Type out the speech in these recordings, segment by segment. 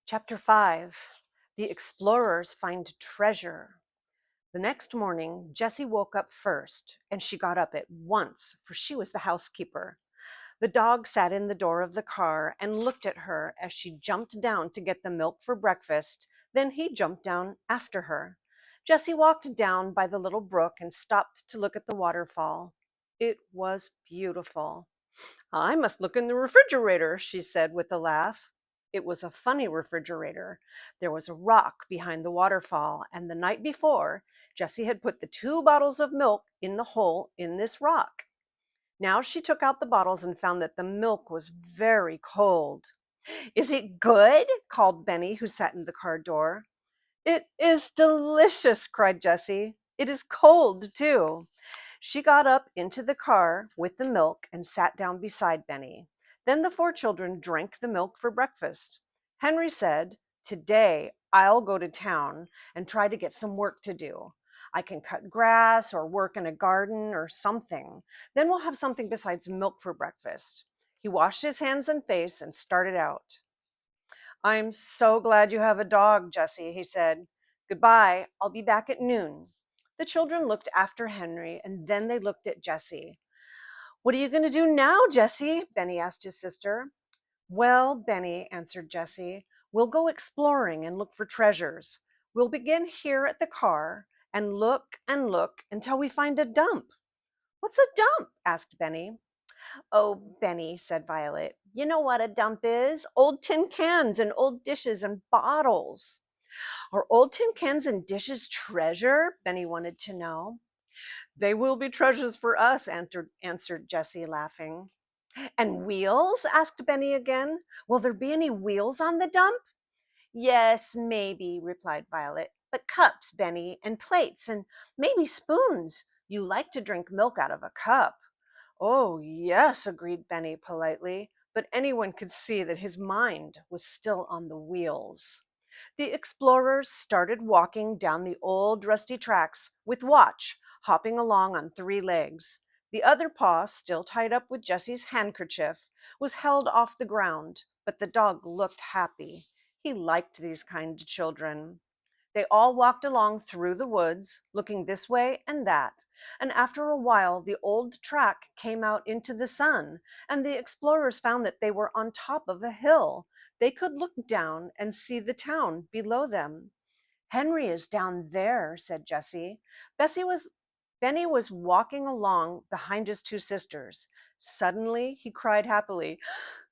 Chapter 5. The Explorers Find Treasure. The next morning, Jessie woke up first, and she got up at once, for she was the housekeeper. The dog sat in the door of the car and looked at her as she jumped down to get the milk for breakfast. Then he jumped down after her. Jessie walked down by the little brook and stopped to look at the waterfall. It was beautiful. I must look in the refrigerator, she said with a laugh. It was a funny refrigerator. There was a rock behind the waterfall, and the night before, Jessie had put the 2 bottles of milk in the hole in this rock. Now she took out the bottles and found that the milk was very cold. Is it good? Called Benny, who sat in the car door. It is delicious, cried Jessie. It is cold, too. She got up into the car with the milk and sat down beside Benny. Then the 4 children drank the milk for breakfast. Henry said, "Today I'll go to town and try to get some work to do. I can cut grass or work in a garden or something. Then we'll have something besides milk for breakfast." He washed his hands and face and started out. "I'm so glad you have a dog, Jessie," he said. "Goodbye. I'll be back at noon." The children looked after Henry, and then they looked at Jessie. "What are you going to do now, Jessie?" Benny asked his sister. "Well, Benny," answered Jessie, "we'll go exploring and look for treasures. We'll begin here at the car and look until we find a dump." "What's a dump?" asked Benny. "Oh, Benny," said Violet, "you know what a dump is? Old tin cans and old dishes and bottles." "Are old tin cans and dishes treasure?" Benny wanted to know. "They will be treasures for us," answered Jessie, laughing. "And wheels?" asked Benny again. "Will there be any wheels on the dump?" "Yes, maybe," replied Violet. "But cups, Benny, and plates, and maybe spoons. You like to drink milk out of a cup." "Oh, yes," agreed Benny politely, but anyone could see that his mind was still on the wheels. The explorers started walking down the old rusty tracks, with Watch hopping along on 3 legs. The other paw, still tied up with Jessie's handkerchief, was held off the ground, but the dog looked happy. He liked these kind of children. They all walked along through the woods, looking this way and that, and after a while the old track came out into the sun, and the explorers found that they were on top of a hill. They could look down and see the town below them. "Henry is down there," said Jessie. Benny was walking along behind his 2 sisters. Suddenly he cried happily,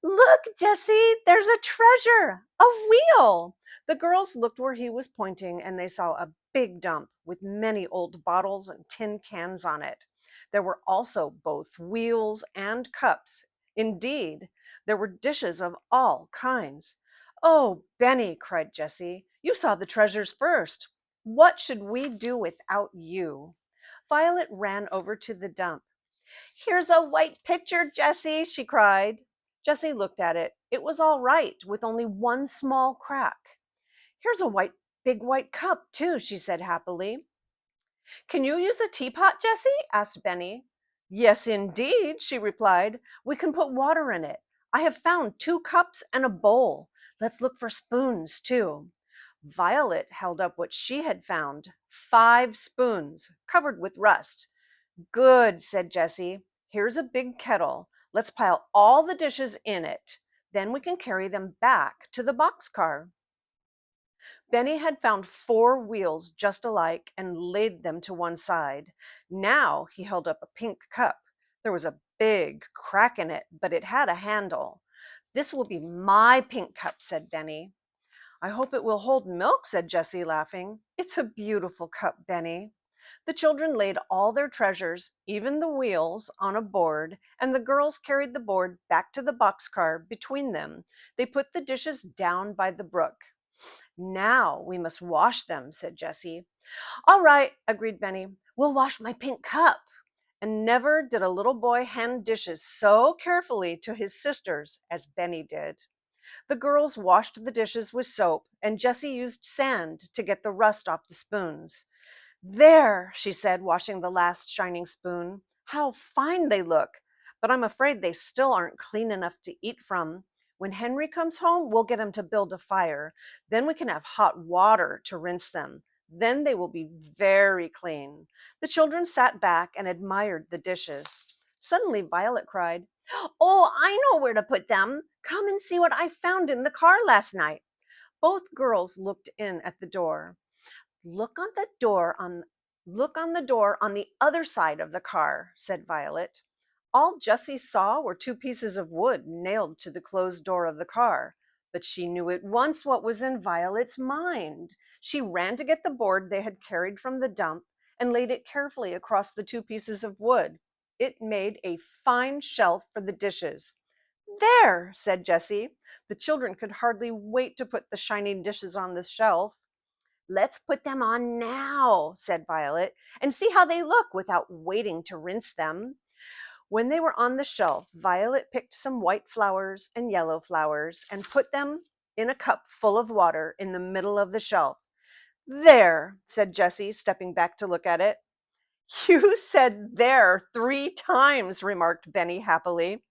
"Look, Jessie, there's a treasure, a wheel." The girls looked where he was pointing, and they saw a big dump with many old bottles and tin cans on it. There were also both wheels and cups. Indeed, there were dishes of all kinds. "Oh, Benny," cried Jessie, "you saw the treasures first. What should we do without you?" Violet ran over to the dump. "Here's a white picture, Jessie," she cried. Jessie looked at it. It was all right, with only one small crack. "Here's a big white cup, too," she said happily. "Can you use a teapot, Jessie?" asked Benny. "Yes, indeed," she replied. "We can put water in it. I have found 2 cups and a bowl. Let's look for spoons, too." Violet held up what she had found, 5 spoons, covered with rust. "Good," said Jessie. "Here's a big kettle. Let's pile all the dishes in it. Then we can carry them back to the boxcar." Benny had found 4 wheels just alike and laid them to one side. Now he held up a pink cup. There was a big crack in it, but it had a handle. "This will be my pink cup," said Benny. "I hope it will hold milk," said Jessie, laughing. "It's a beautiful cup, Benny." The children laid all their treasures, even the wheels, on a board, and the girls carried the board back to the boxcar between them. They put the dishes down by the brook. "Now we must wash them," said Jessie. "All right," agreed Benny. "We'll wash my pink cup." And never did a little boy hand dishes so carefully to his sisters as Benny did. The girls washed the dishes with soap, and Jessie used sand to get the rust off the spoons. "There," she said, washing the last shining spoon. "How fine they look! But I'm afraid they still aren't clean enough to eat from. When Henry comes home, we'll get him to build a fire. Then we can have hot water to rinse them. Then they will be very clean." The children sat back and admired the dishes. Suddenly, Violet cried, "Oh, I know where to put them. Come and see what I found in the car last night." Both girls looked in at the door. "Look on the door on Look on the door on the other side of the car," said Violet. All Jessie saw were two pieces of wood nailed to the closed door of the car, but she knew at once what was in Violet's mind. She ran to get the board they had carried from the dump and laid it carefully across the two pieces of wood. It made a fine shelf for the dishes. "There," said Jessie. The children could hardly wait to put the shining dishes on the shelf. "Let's put them on now," said Violet, "and see how they look without waiting to rinse them." When they were on the shelf, Violet picked some white flowers and yellow flowers and put them in a cup full of water in the middle of the shelf. "There," said Jessie, stepping back to look at it. "You said 'there' 3 times," remarked Benny happily.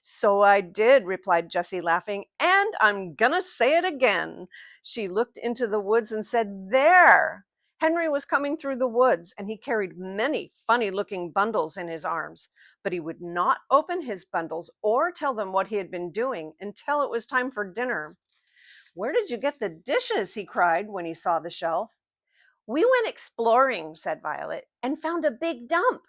"So I did," replied Jessie, laughing, "and I'm gonna say it again." She looked into the woods and said, "There!" Henry was coming through the woods, and he carried many funny-looking bundles in his arms, but he would not open his bundles or tell them what he had been doing until it was time for dinner. "Where did you get the dishes?" he cried when he saw the shelf. "We went exploring," said Violet, "and found a big dump."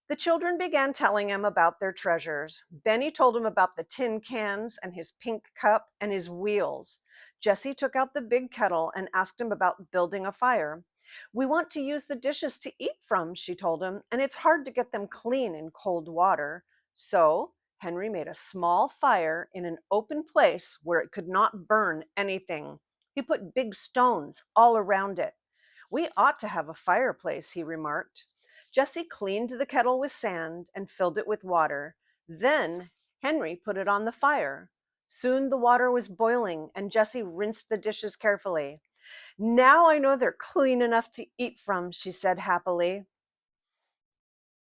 The children began telling him about their treasures. Benny told him about the tin cans and his pink cup and his wheels. Jessie took out the big kettle and asked him about building a fire. "We want to use the dishes to eat from," she told him, "and it's hard to get them clean in cold water." So Henry made a small fire in an open place where it could not burn anything. He put big stones all around it. "We ought to have a fireplace," he remarked. Jessie cleaned the kettle with sand and filled it with water. Then Henry put it on the fire. Soon the water was boiling, and Jessie rinsed the dishes carefully. "Now I know they're clean enough to eat from," she said happily.